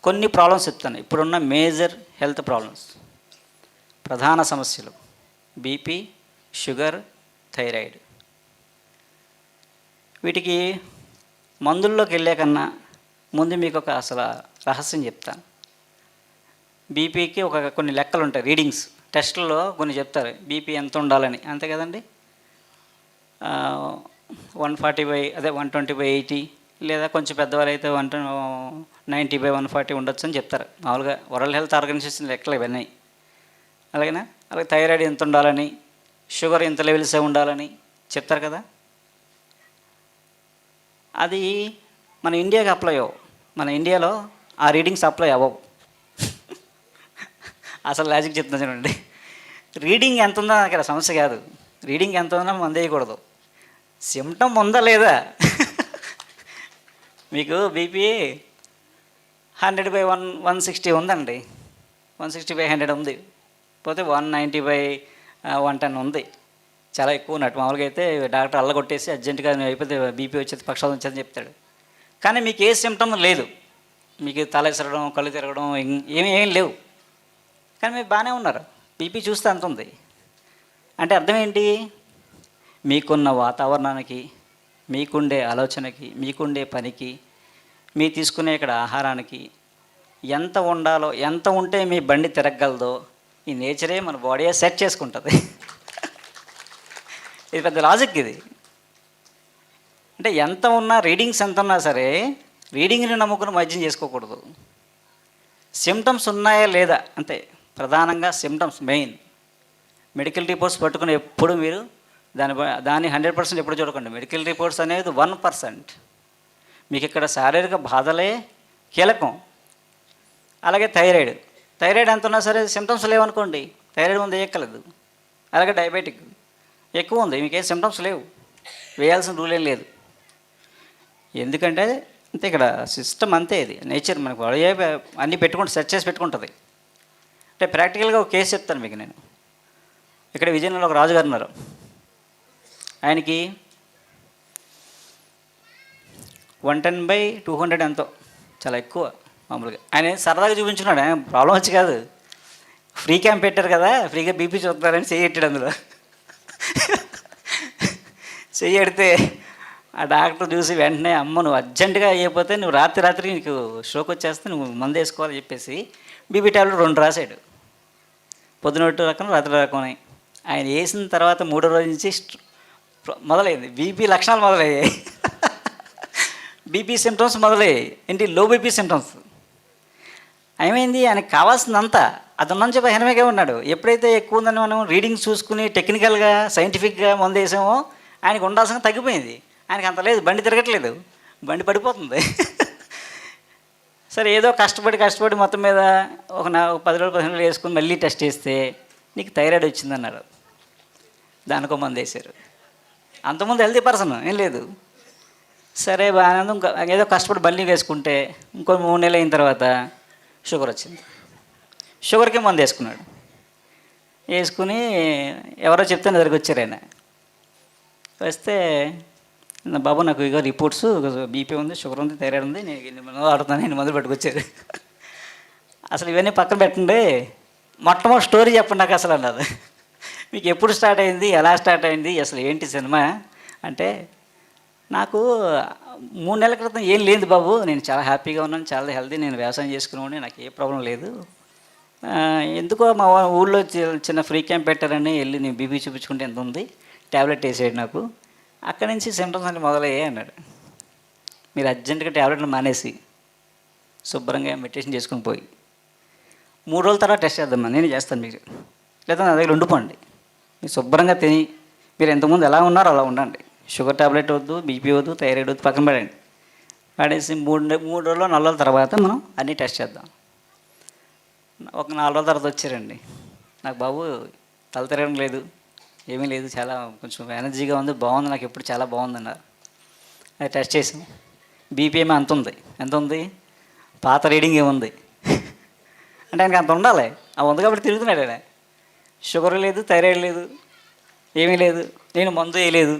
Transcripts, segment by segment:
కొన్ని ప్రాబ్లమ్స్ చెప్తాను. ఇప్పుడున్న మేజర్ హెల్త్ ప్రాబ్లమ్స్, ప్రధాన సమస్యలు బీపీ, షుగర్, థైరాయిడ్. వీటికి మందుల్లోకి వెళ్ళే కన్నా ముందు మీకు ఒక అసలు రహస్యం చెప్తాను. బీపీకి కొన్ని లెక్కలు ఉంటాయి, రీడింగ్స్ టెస్టుల్లో కొన్ని చెప్తారు బీపీ ఎంత ఉండాలని, అంతే కదండి. 140/, అదే 120/80, లేదా కొంచెం పెద్దవాళ్ళు అయితే 90/140 ఉండొచ్చు అని చెప్తారు మామూలుగా. వరల్డ్ హెల్త్ ఆర్గనైజేషన్ లెక్కలు ఇవన్నీ. అలాగేనా? అలాగే థైరాయిడ్ ఎంత ఉండాలని, షుగర్ ఎంత లెవెల్సే ఉండాలని చెప్తారు కదా. అది మన ఇండియాకి అప్లై అవ్వవు. మన ఇండియాలో ఆ రీడింగ్స్ అప్లై అవ్వవు. అసలు లాజిక్ చెప్తున్నా చూడండి. రీడింగ్ ఎంత ఉందో నాకు ఇక్కడ సమస్య కాదు. రీడింగ్ ఎంత ఉందో మందు వేయకూడదు. సిమ్టమ్ ఉందా లేదా? మీకు బీపీ 100/160 ఉందండి, 160/100 ఉంది, పోతే 190/110 ఉంది, చాలా ఎక్కువ ఉన్నట్టు. మామూలుగా అయితే డాక్టర్ అల్లగొట్టేసి అర్జెంటుగా అయిపోతే బీపీ వచ్చేది, పక్షవాతం వచ్చేది చెప్తాడు. కానీ మీకు ఏ సిమ్టమ్ లేదు, మీకు తల ఎసరడం, కళ్ళు తిరగడం ఏం లేవు, కానీ మీరు బాగానే ఉన్నారు. బీపీ చూస్తే అంత ఉంది అంటే అర్థం ఏంటి? మీకున్న వాతావరణానికి, మీకుండే ఆలోచనకి, మీకుండే పనికి, మీ తీసుకునే ఇక్కడ ఆహారానికి ఎంత ఉండాలో, ఎంత ఉంటే మీ బండి తిరగగలదో ఈ నేచరే, మన బాడీయే సెట్ చేసుకుంటుంది. ఇది పెద్ద లాజిక్ ఇది. అంటే ఎంత ఉన్నా, రీడింగ్స్ ఎంత ఉన్నా సరే రీడింగ్ని నమ్ముకుని వైద్యం చేసుకోకూడదు. సిమ్టమ్స్ ఉన్నాయా లేదా అంతే. ప్రధానంగా సిమ్టమ్స్ మెయిన్. మెడికల్ రిపోర్ట్స్ పట్టుకుని ఎప్పుడు మీరు దాన్ని 100% ఎప్పుడు చూడకండి. మెడికల్ రిపోర్ట్స్ అనేది 1%. మీకు ఇక్కడ శారీరక బాధలే కీలకం. అలాగే థైరాయిడ్ ఎంత ఉన్నా సరే సిమ్టమ్స్ లేవనుకోండి, థైరాయిడ్ ముందు వేయక్కర్లేదు. అలాగే డయాబెటిక్ ఎక్కువ ఉంది, మీకేం సిమ్టమ్స్ లేవు, వేయాల్సిన రూల్ ఏం లేదు. ఎందుకంటే అంతే, ఇక్కడ సిస్టమ్ అంతే, ఇది నేచర్. మనకు అన్నీ సెట్ చేసి పెట్టుకుంటుంది. అంటే ప్రాక్టికల్గా ఒక కేసు చెప్తాను మీకు నేను. ఇక్కడ విజయనగరంలో ఒక రాజుగారు ఉన్నారు. ఆయనకి 110/200 ఎంతో, చాలా ఎక్కువ మామూలుగా. ఆయన సరదాగా చూపించుకున్నాడు, ఆయన ప్రాబ్లం వచ్చి కాదు. ఫ్రీ క్యాంప్ పెట్టారు కదా, ఫ్రీగా బీపీ చూస్తారని చెయ్యట్టాడు. అందులో చెయ్యడితే ఆ డాక్టర్ చూసి వెంటనే, అమ్మ నువ్వు అర్జెంటుగా అయిపోతే నువ్వు రాత్రి నీకు స్ట్రోక్ వచ్చేస్తే నువ్వు మందు వేసుకోవాలని చెప్పేసి బీపీ ట్యాబ్లెట్ 2 రాశాడు. పొద్దున రకం, రాత్రి రకం. ఆయన వేసిన తర్వాత 3వ రోజు నుంచి మొదలైంది, బీపీ లక్షణాలు మొదలయ్యాయి. బీపీ సిమ్టమ్స్ మొదలయ్యాయి. ఏంటి? Low BP symptoms. ఏమైంది? ఆయనకు కావాల్సిందంతా అది ఉన్నంచి బహిరమేగా ఉన్నాడు. ఎప్పుడైతే ఎక్కువ ఉందని మనం రీడింగ్స్ చూసుకుని టెక్నికల్గా, సైంటిఫిక్గా మందు వేసామో ఆయనకు ఉండాల్సిన తగ్గిపోయింది. ఆయనకు అంత లేదు, బండి తిరగట్లేదు, బండి పడిపోతుంది. సరే ఏదో కష్టపడి మొత్తం మీద ఒక 10 రోజులు 15 రోజులు వేసుకుని మళ్ళీ టెస్ట్ చేస్తే నీకు థైరాయిడ్ వచ్చిందన్నారు. దానికో మందు వేశారు. అంతకుముందు హెల్తీ పర్సన్ ఏం లేదు. సరే బాగా ఏదో కష్టపడి మళ్ళీ వేసుకుంటే ఇంకో 3 నెలలు అయిన తర్వాత షుగర్ వచ్చింది. షుగర్కి మందు వేసుకున్నాడు. వేసుకుని ఎవరో చెప్తే నా దగ్గరికి వచ్చారు. ఆయన వస్తే, బాబు నాకు ఇక రిపోర్ట్స్, బీపీ ఉంది, షుగర్ ఉంది, థైరాయిడ్ ఉంది, నేను 8 మందులు వాడుతాను, 8 మందులు పట్టుకొచ్చారు. అసలు ఇవన్నీ పక్కన పెట్టండి, మొట్టమొదటి స్టోరీ చెప్పండి నాకు అసలు అన్నారు. మీకు ఎప్పుడు స్టార్ట్ అయింది, ఎలా స్టార్ట్ అయింది, అసలు ఏంటి సినిమా అంటే, నాకు 3 నెలల క్రితం ఏం లేదు బాబు, నేను చాలా హ్యాపీగా ఉన్నాను, చాలా హెల్తీ, నేను వ్యవసాయం చేసుకునేవాడిని, నాకు ఏ ప్రాబ్లం లేదు. ఎందుకో మా ఊళ్ళో చిన్న ఫ్రీ క్యాంప్ పెట్టారని వెళ్ళి నేను బీపీ చూపించుకుంటే ఎంత ఉంది, ట్యాబ్లెట్ వేసాడు నాకు. అక్కడి నుంచి సిమ్టమ్స్ అన్నీ మొదలయ్యాయి అన్నాడు. మీరు అర్జెంటుగా ట్యాబ్లెట్లు మానేసి శుభ్రంగా మెడిటేషన్ చేసుకుని పోయి 3 రోజుల తర్వాత టెస్ట్ చేద్దామా, నేను చేస్తాను మీకు, లేదా నా దగ్గర ఉండిపోండి. మీరు శుభ్రంగా తిని మీరు ఎంతమంది ఎలా ఉన్నారో అలా ఉండండి. షుగర్ ట్యాబ్లెట్ వద్దు, బీపీ వద్దు, థైరాయిడ్ వద్దు, పక్కన పడండి. పడేసి 3 రోజులు 4 రోజుల తర్వాత మనం అన్నీ టెస్ట్ చేద్దాం. ఒక 4 రోజుల తర్వాత వచ్చారండి. నాకు బాబు తల తిరగడం లేదు, ఏమీ లేదు, చాలా కొంచెం ఎనర్జీగా ఉంది, బాగుంది, నాకు ఎప్పుడు చాలా బాగుంది అన్నారు. అది టెస్ట్ చేసాం. బీపీ ఏమీ ఎంత ఉంది, పాత రీడింగ్ ఏముంది అంటే ఆయనకి అంత ఉండాలి, ఆ ఉంది కాబట్టి తిరుగుతున్నాడు ఆయన. షుగర్ లేదు, థైరాయిడ్ లేదు, ఏమీ లేదు, నేను మందు వేయలేదు.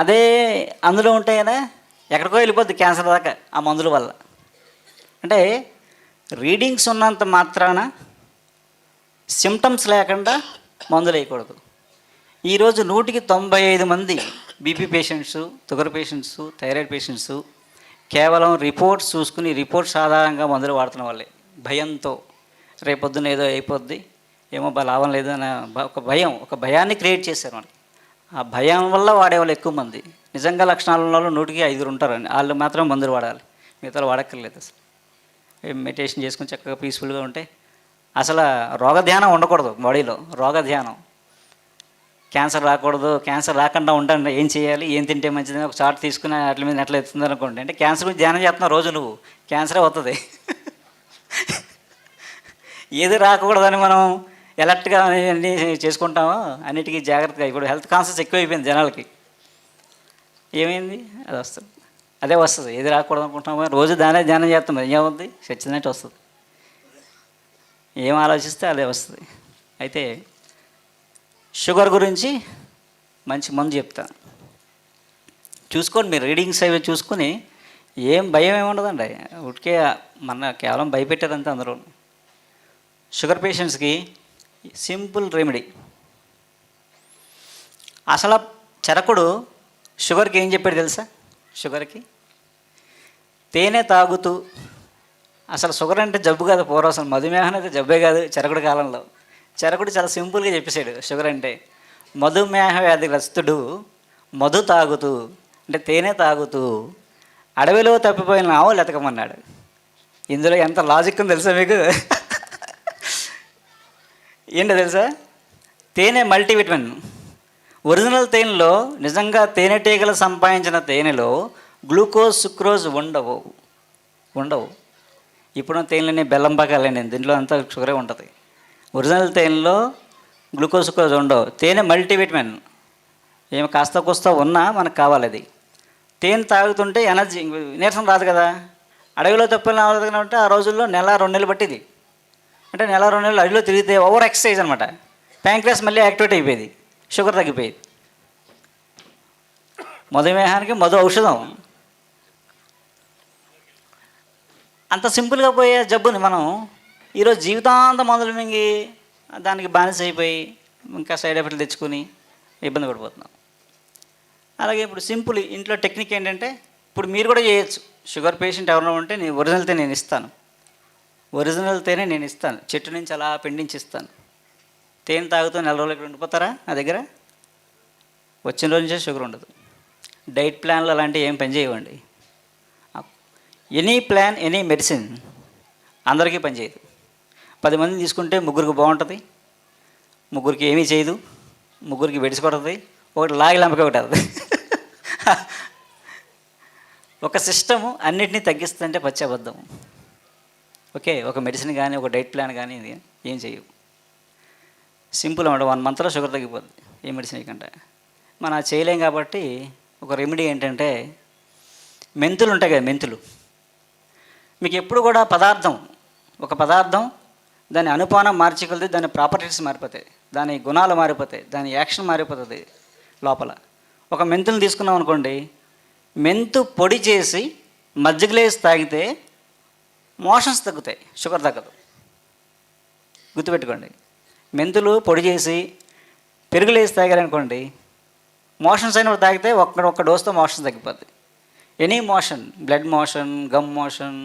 అదే అందులో ఉంటే కదా ఎక్కడికో వెళ్ళిపోద్ది క్యాన్సర్ దాకా ఆ మందుల వల్ల. అంటే రీడింగ్స్ ఉన్నంత మాత్రాన సిమ్టమ్స్ లేకుండా మందులు వేయకూడదు. ఈరోజు 195 మంది BP patients, sugar patients, thyroid patients కేవలం రిపోర్ట్స్ చూసుకుని రిపోర్ట్స్ ఆధారంగా మందులు వాడుతున్న వాళ్ళే. భయంతో రేపొద్దున ఏదో అయిపోద్ది, ఏమో లాభం లేదు అనే ఒక భయాన్ని క్రియేట్ చేశారు మనకి. ఆ భయం వల్ల వాడేవాళ్ళు ఎక్కువ మంది. నిజంగా లక్షణాలు ఉన్న వాళ్ళు 105 ఉంటారు. వాళ్ళు మాత్రం మందులు వాడాలి, మిగతా వాడక్కర్లేదు. అసలు మెడిటేషన్ చేసుకుని చక్కగా పీస్ఫుల్గా ఉంటే అసలు రోగధ్యానం ఉండకూడదు బాడీలో. రోగధ్యానం, క్యాన్సర్ రాకూడదు, క్యాన్సర్ రాకుండా ఉండండి, ఏం చేయాలి, ఏం తింటే మంచిదని ఒక చార్ట్ తీసుకుని వాటి మీద ఎట్లా ఎత్తుంది అనుకోండి. అంటే క్యాన్సర్ గురించి ధ్యానం చేస్తున్నావు రోజు, నువ్వు క్యాన్సరే వస్తుంది. ఏది రాకూడదని మనం ఎలర్ట్గా అన్నీ చేసుకుంటామో, అన్నిటికీ జాగ్రత్తగా. ఇప్పుడు హెల్త్ కాన్షియస్ ఎక్కువైపోయింది జనాలకి. ఏమైంది, అది వస్తుంది, అదే వస్తుంది. ఏది రాకూడదు అనుకుంటున్నామో రోజు దానే ధ్యానం చేస్తాం, ఏమవుద్ది, చచ్చినట్టు వస్తుంది. ఏం ఆలోచిస్తే అదే వస్తుంది. అయితే షుగర్ గురించి మంచి మందు చెప్తాను, చూసుకోండి మీరు. రీడింగ్స్ అవి చూసుకొని ఏం భయం ఏముండదండి. ఉడికే మన కేవలం భయపెట్టారంతే అందరూ. షుగర్ పేషెంట్స్కి సింపుల్ రెమెడీ. అసలు చరకుడు షుగర్కి ఏం చెప్పాడు తెలుసా? షుగర్కి తేనె తాగుతూ, అసలు షుగర్ అంటే జబ్బు కాదు పూర్వం, అసలు మధుమేహం అయితే జబ్బే కాదు చరకుడు కాలంలో. చరకుడు చాలా సింపుల్గా చెప్పేశాడు షుగర్ అంటే. మధుమేహ వ్యాధిగ్రస్తుడు మధు తాగుతూ, అంటే తేనె తాగుతూ అడవిలో తప్పిపోయిన ఆవులు ఎతకమన్నాడు. ఇందులో ఎంత లాజిక్ ఉందో తెలుసా మీకు? ఏంటో తెలుసా? తేనె మల్టీవిటమిన్. ఒరిజినల్ తేనెలో, నిజంగా తేనెటీగలు సంపాదించిన తేనెలో గ్లూకోజ్, సుక్రోజ్ ఉండవు. ఇప్పుడు తేనెలని బెల్లం పాకాలండి, దీంట్లో అంతా షుగరే ఉంటుంది. ఒరిజినల్ తేనెలో గ్లూకోజ్, సుక్రోజ్ ఉండవు. తేనె మల్టీవిటమిన్. ఏమి కాస్త కూస్తా ఉన్నా మనకు కావాలి అది. తేనె తాగుతుంటే ఎనర్జీ, నీరసం రాదు కదా. అడవిలో తప్పిన ఉంటే ఆ రోజుల్లో 1-2 నెలలు పట్టింది. అంటే 1-2 నెలలు అడవిలో తిరిగితే ఓవర్ ఎక్సర్సైజ్ అనమాట. ప్యాంక్రియాస్ మళ్ళీ యాక్టివేట్ అయిపోయేది, షుగర్ తగ్గిపోయేది. మధుమేహానికి మధు ఔషధం. అంత సింపుల్గా పోయే జబ్బుని మనం ఈరోజు జీవితాంతం మందులు మింగి దానికి బానిస అయిపోయి ఇంకా సైడ్ ఎఫెక్ట్లు తెచ్చుకొని ఇబ్బంది పడిపోతున్నాం. అలాగే ఇప్పుడు సింపుల్ ఇంట్లో టెక్నిక్ ఏంటంటే, ఇప్పుడు మీరు కూడా చేయొచ్చు. షుగర్ పేషెంట్ ఎవరైనా ఉంటే నేను ఒరిజినల్ తేనె నేను ఇస్తాను. చెట్టు నుంచి అలా పిండించి ఇస్తాను. తేనె తాగుతూ 4 రోజులు ఇక్కడ ఉండిపోతారా నా దగ్గర? వచ్చిన రోజు నుంచే షుగర్ ఉండదు. డైట్ ప్లాన్లు అలాంటివి ఏం పని చేయవండి. ఎనీ ప్లాన్, ఎనీ మెడిసిన్ అందరికీ పనిచేయదు. 10 మందిని తీసుకుంటే 3కి బాగుంటుంది, 3కి ఏమీ చేయదు, 3కి వెడిసిపడుతుంది, ఒకటి లాగి లంపక ఒకటి అవుతుంది. ఒక సిస్టము అన్నిటినీ తగ్గిస్తుంటే పచ్చబద్ధం. ఓకే, ఒక మెడిసిన్ కానీ ఒక డైట్ ప్లాన్ కానీ ఏం చేయవు. సింపుల్ అన్నమాట. 1 మంత్లో షుగర్ తగ్గిపోద్ది ఏ మెడిసిన్ కంటే. మనం అది చేయలేం కాబట్టి ఒక రెమెడీ ఏంటంటే, మెంతులు ఉంటాయి కదా, మెంతులు. మీకు ఎప్పుడు కూడా ఒక పదార్థం దాని అనుపానం మార్చుకెళ్తే దాని ప్రాపర్టీస్ మారిపోతాయి, దాని గుణాలు మారిపోతాయి, దాని యాక్షన్ మారిపోతుంది లోపల. ఒక మెంతులు తీసుకున్నాం అనుకోండి, మెంతు పొడి చేసి మజ్జిగలేసి తాగితే మోషన్స్ తగ్గుతాయి, షుగర్ తగ్గదు. గుర్తుపెట్టుకోండి. మెంతులు పొడి చేసి పెరుగులేసి తాగారనుకోండి, మోషన్స్ అయినప్పుడు తాగితే ఒక్క డోస్తో మోషన్స్ తగ్గిపోద్ది. Any motion, blood motion, gum motion,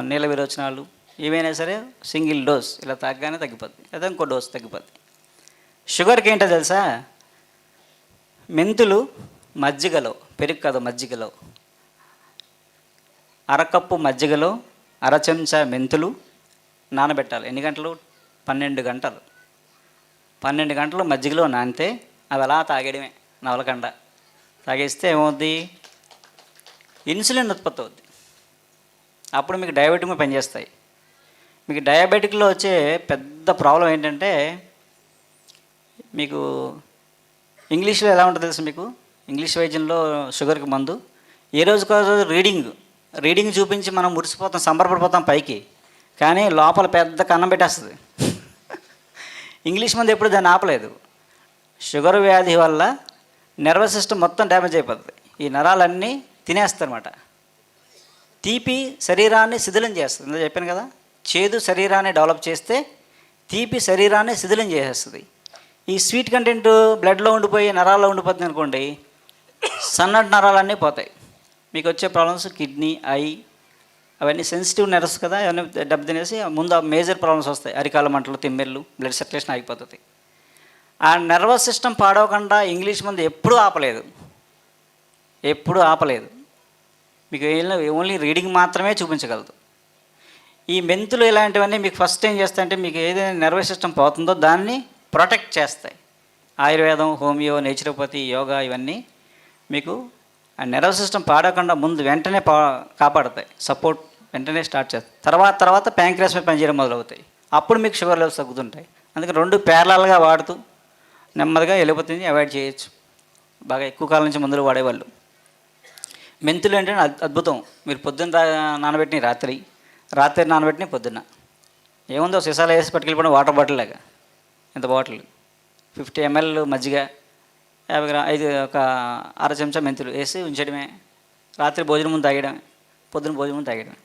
నీళ్ళ విరోచనాలు ఏవైనా సరే సింగిల్ డోస్ ఇలా తాగగానే తగ్గిపోద్ది, లేదా ఇంకో డోస్ తగ్గిపోద్ది. షుగర్కి ఏంటో తెలుసా? మెంతులు మజ్జిగలో, పెరుగు కాదు మజ్జిగలో, అరకప్పు మజ్జిగలో 1/2 చెంచా మెంతులు నానబెట్టాలి. ఎన్ని గంటలు? 12 గంటలు. 12 గంటలు మజ్జిగలో నానితే అవి అలా తాగేయడమే నవలకండ. తాగేస్తే ఏమవుద్ది? ఇన్సులిన్ ఉత్పత్తి అవుద్ది. అప్పుడు మీకు డయాబెటిక్ మీద పనిచేస్తాయి. మీకు డయాబెటిక్లో వచ్చే పెద్ద ప్రాబ్లం ఏంటంటే, మీకు ఇంగ్లీష్లో ఎలా ఉంటుందో తెలుసు మీకు? ఇంగ్లీష్ వైద్యంలో షుగర్కి మందు ఏ రోజుకో రోజు రీడింగ్ చూపించి మనం మురిసిపోతాం, సంబరపడిపోతాం పైకి, కానీ లోపల పెద్ద కన్నం పెట్టేస్తుంది. ఇంగ్లీష్ మందు ఎప్పుడు దాన్ని ఆపలేదు. షుగర్ వ్యాధి వల్ల నర్వస్ సిస్టమ్ మొత్తం డ్యామేజ్ అయిపోతుంది. ఈ నరాలన్నీ తినేస్తారన్నమాట. తీపి శరీరాన్ని శిథిలం చేస్తుంది. ఇందులో చెప్పాను కదా, చేదు శరీరాన్ని డెవలప్ చేస్తే తీపి శరీరాన్ని శిథిలం చేసేస్తుంది. ఈ స్వీట్ కంటెంట్ బ్లడ్లో ఉండిపోయి నరాల్లో ఉండిపోతుంది అనుకోండి, సన్నటి నరాలన్నీ పోతాయి. మీకు వచ్చే ప్రాబ్లమ్స్ కిడ్నీ, ఐ, అవన్నీ సెన్సిటివ్ నెర్వ్స్ కదా, అవన్నీ దెబ్బతినేసి ముందు ఆ మేజర్ ప్రాబ్లమ్స్ వస్తాయి. అరికాల మంటలు, తిమ్మెర్లు, బ్లడ్ సర్క్యులేషన్ ఆగిపోతుంది. ఆ నర్వస్ సిస్టమ్ పాడవకుండా ఇంగ్లీష్ మందు ఎప్పుడూ ఆపలేదు. మీకు ఓన్లీ రీడింగ్ మాత్రమే చూపించగలదు. ఈ మెంతులు ఇలాంటివన్నీ మీకు ఫస్ట్ ఏం చేస్తాయంటే, మీకు ఏదైనా నర్వస్ సిస్టమ్ పోతుందో దాన్ని ప్రొటెక్ట్ చేస్తాయి. ఆయుర్వేదం, హోమియో, నేచురోపతి, యోగా ఇవన్నీ మీకు ఆ నర్వస్ సిస్టమ్ పాడకుండా ముందు వెంటనే కాపాడుతాయి. సపోర్ట్ వెంటనే స్టార్ట్ చేస్తాయి. తర్వాత ప్యాంక్రియాస్ మీద పనిచేయడం మొదలవుతాయి. అప్పుడు మీకు షుగర్ లెవెల్స్ తగ్గుతుంటాయి. అందుకని 2 ప్యారలల్గా వాడుతూ నెమ్మదిగా ఎలిపోతుంది అవాయిడ్ చేయొచ్చు. బాగా ఎక్కువ కాలం నుంచి మందులు వాడేవాళ్ళు. మెంతులు ఏంటంటే అద్భుతం. మీరు పొద్దున్న నానబెట్టిన రాత్రి నానబెట్టిన పొద్దున్న ఏముందో సీసాలు వేసి పట్టుకెళ్ళిపోవడం, వాటర్ బాటిల్ లాగా. ఇంత బాటిల్ 50 ml మజ్జిగ, 50 గ్రాములు ఒక అర చెంచా మెంతులు వేసి ఉంచడమే. రాత్రి భోజనం ముందు తాగడమే, పొద్దున భోజనం ముందు తాగడమే.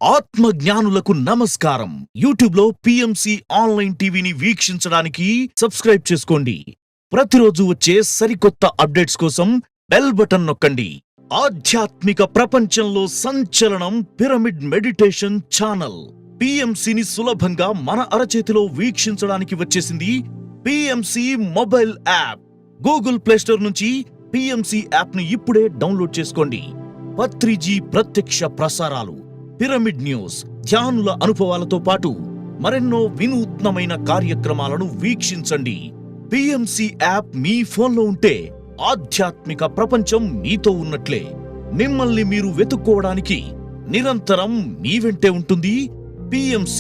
ఆత్మ జ్ఞానులకు నమస్కారం. యూట్యూబ్ లో PMC ఆన్లైన్ టీవీని వీక్షించడానికి సబ్స్క్రైబ్ చేసుకోండి. ప్రతిరోజు వచ్చే సరికొత్త అప్డేట్స్ కోసం బెల్ బటన్ నొక్కండి. ఆధ్యాత్మిక ప్రపంచంలో సంచలనం పిరమిడ్ మెడిటేషన్ ఛానల్. PMCని సులభంగా మన అరచేతిలో వీక్షించడానికి వచ్చేసింది PMC mobile app. Google play store నుంచి PMC యాప్ ని ఇప్పుడే డౌన్లోడ్ చేసుకోండి. patriji ప్రత్యక్ష ప్రసారాలు, పిరమిడ్ న్యూస్, ధ్యానుల అనుభవాలతో పాటు మరెన్నో వినూత్నమైన కార్యక్రమాలను వీక్షించండి. PMC యాప్ మీ ఫోన్లో ఉంటే ఆధ్యాత్మిక ప్రపంచం మీతో ఉన్నట్లే. మిమ్మల్ని మీరు వెతుక్కోవడానికి నిరంతరం మీ వెంటే ఉంటుంది PMC.